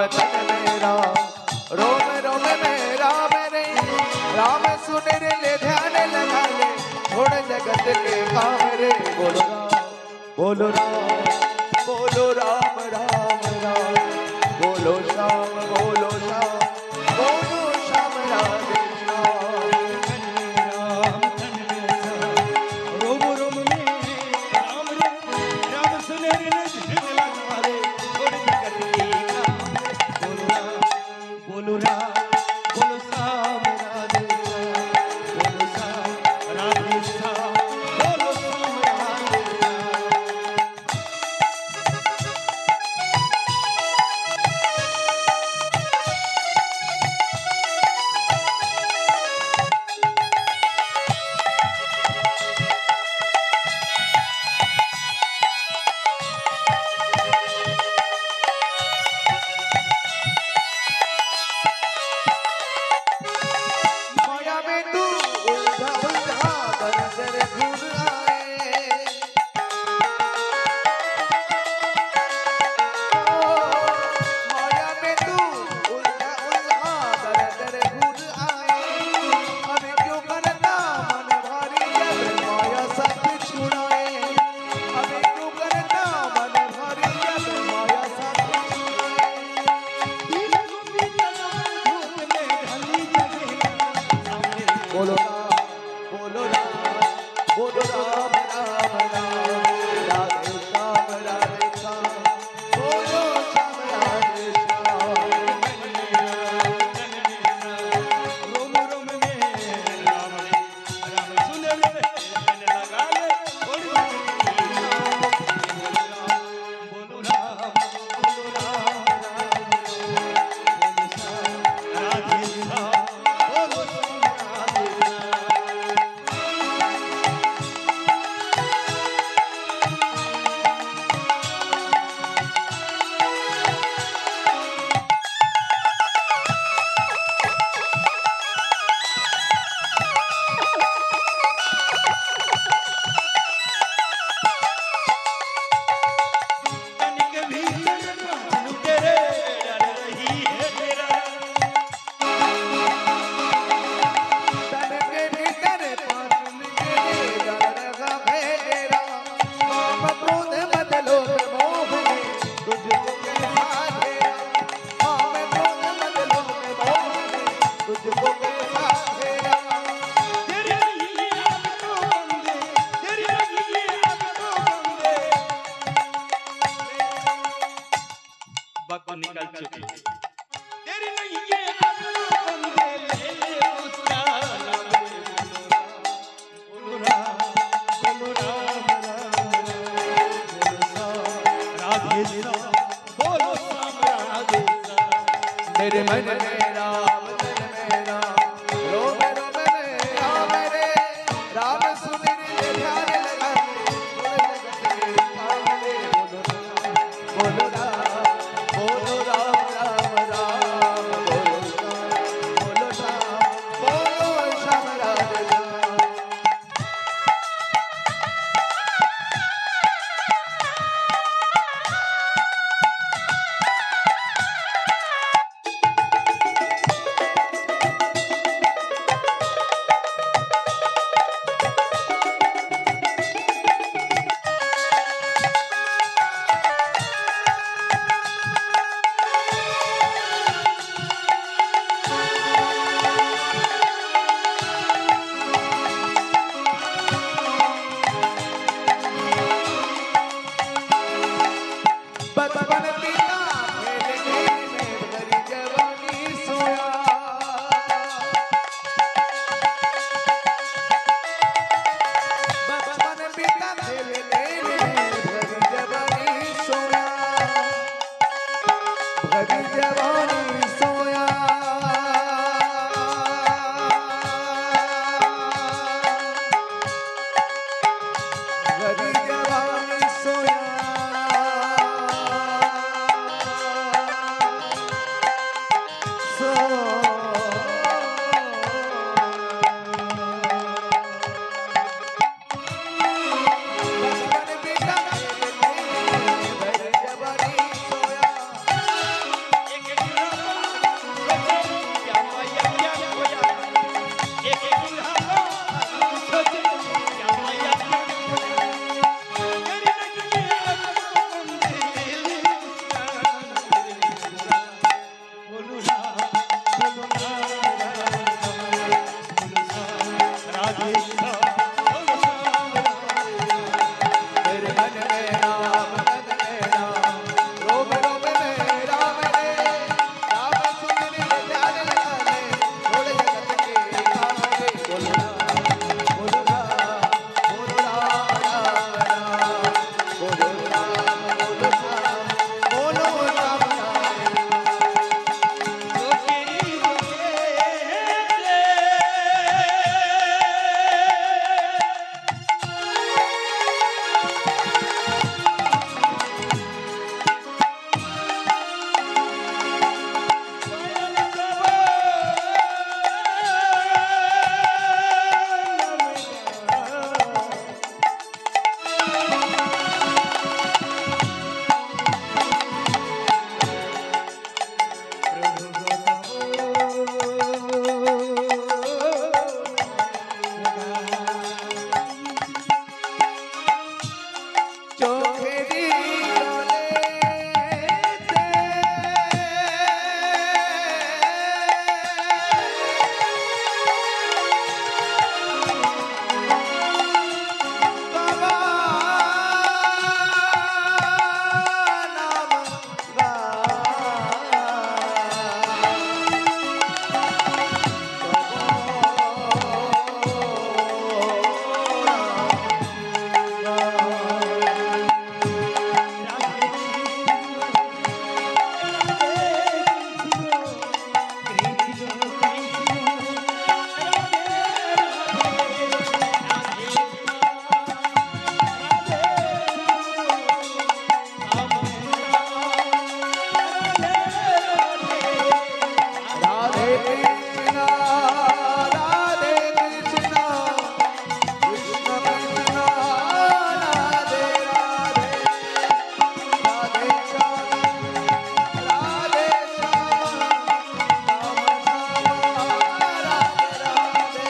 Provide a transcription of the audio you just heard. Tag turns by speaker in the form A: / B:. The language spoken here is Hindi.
A: तन में राम, रोम रोम में राम रे, राम सुन ले ध्यान लगा ले, छोड़ जगत के काम रे। बोलो राम, बोलो राम, बोलो राम राम राम, बोलो श्याम, बोलो श्याम, बोलो श्याम राधे श्याम।
B: रोम रोम में राम रे, राम सुन रे ध्यान लगा ले, छोड़ जगत के काम रे। बोलो राम, बोलो राम, बोलो श्याम राधे श्याम, बोलो श्याम राधे श्याम, बोलो श्याम राधे श्याम।
A: माया में तू उलझा उलझा दर दर घूर आए, माया में तू उलझा उलझा दर दर घूर आए। हमें क्यों करता मन भारी जब माया साथ छुड़ाए, हमें क्यों करता मन भारी जब माया साथ छुड़ाए। बोलो राम, बोलो राम, बोलो राम राम राम, राधे श्याम राधे श्याम, बोलो श्याम राधे श्याम।
B: रोम रोम में राम रे, राम सुन ले ध्यान लगा ले, छोड़ जगत के काम। बोलो राम, बोलो राम राम, बोलो श्याम राधे श्याम, बोलो श्याम राधे श्याम।
A: मेरे मन में राम मन में राम रोम रोम में राम रे राम सुन रे ध्यान लगा ले छोड़ जगत के काम रे बोलो राम बोलो राम बोलो राम राम राम बोलो राम बोलो राम बोलो राम राम चोखेरी डोले ते बाबा नाम राधे कृष्णा राधे कृष्णा कृष्ण कृष्णा राधे राधे राधे श्याम राधे श्याम राम श्याम राधे राधे